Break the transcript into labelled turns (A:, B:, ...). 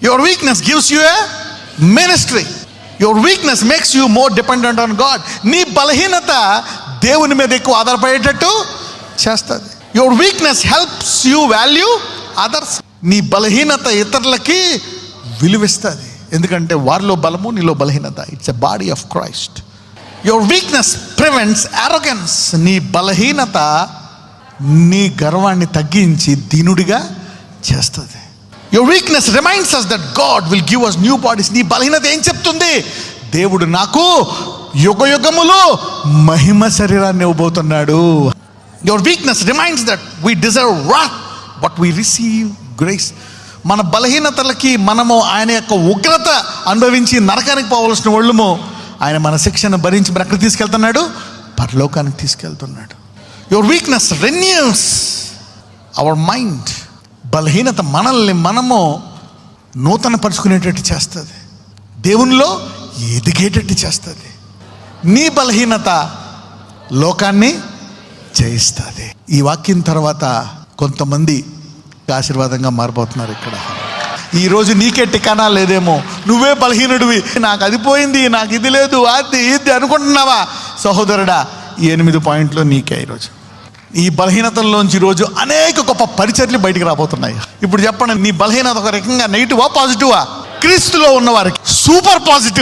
A: Your weakness gives you a ministry. Your weakness makes you more dependent on God. నీ బలహీనత దేవుని మీద ఎక్కువ ఆధారపడేటట్టు చేస్తుంది. Your weakness helps you value others. నీ బలహీనత ఇతరులకి విలువిస్తుంది, ఎందుకంటే వారిలో బలము నీలో బలహీనత. It's a body of Christ. Your weakness prevents arrogance. నీ బలహీనత నీ గర్వాన్ని తగ్గించి దీనుడిగా చేస్తుంది. Your weakness reminds us that God will give us new bodies. నీ బలహీనత ఏం చెప్తుంది? దేవుడు నాకు యుగ యుగములో మహిమ శరీరాన్ని ఇవ్వబోతున్నాడు. Your weakness reminds that we deserve wrath but we receive grace. మన బలహీనతలకి మనము ఆయన యొక్క ఉగ్రత అనుభవించి నరకానికి పోవలసిన వాళ్ళము, ఆయన మన శిక్షను భరించి ఎక్కడ తీసుకెళ్తున్నాడు? పరలోకానికి తీసుకెళ్తున్నాడు. Your weakness renews our mind. బలహీనత మనల్ని మనము నూతన పరుచుకునేటట్టు చేస్తుంది, దేవునిలో ఎదిగేటట్టు చేస్తుంది. నీ బలహీనత లోకాన్ని జయిస్తుంది. ఈ వాక్యం తర్వాత కొంతమంది ఆశీర్వాదంగా మారిపోతున్నారు. ఇక్కడ ఈరోజు నీకే టికానా లేదేమో, నువ్వే బలహీనుడివి, నాకు అది పోయింది, నాకు ఇది లేదు, అది ఇది అనుకుంటున్నావా? సహోదరుడా, ఈ 8 పాయింట్లు నీకే ఈరోజు. ఈ బలహీనతల్లోంచి ఈరోజు అనేక గొప్ప పరిచర్లు బయటికి రాబోతున్నాయి. ఇప్పుడు చెప్పండి, నీ బలహీనత ఒక రకంగా నెగిటివా పాజిటివా? క్రీస్తులో ఉన్నవారికి సూపర్ పాజిటివ్.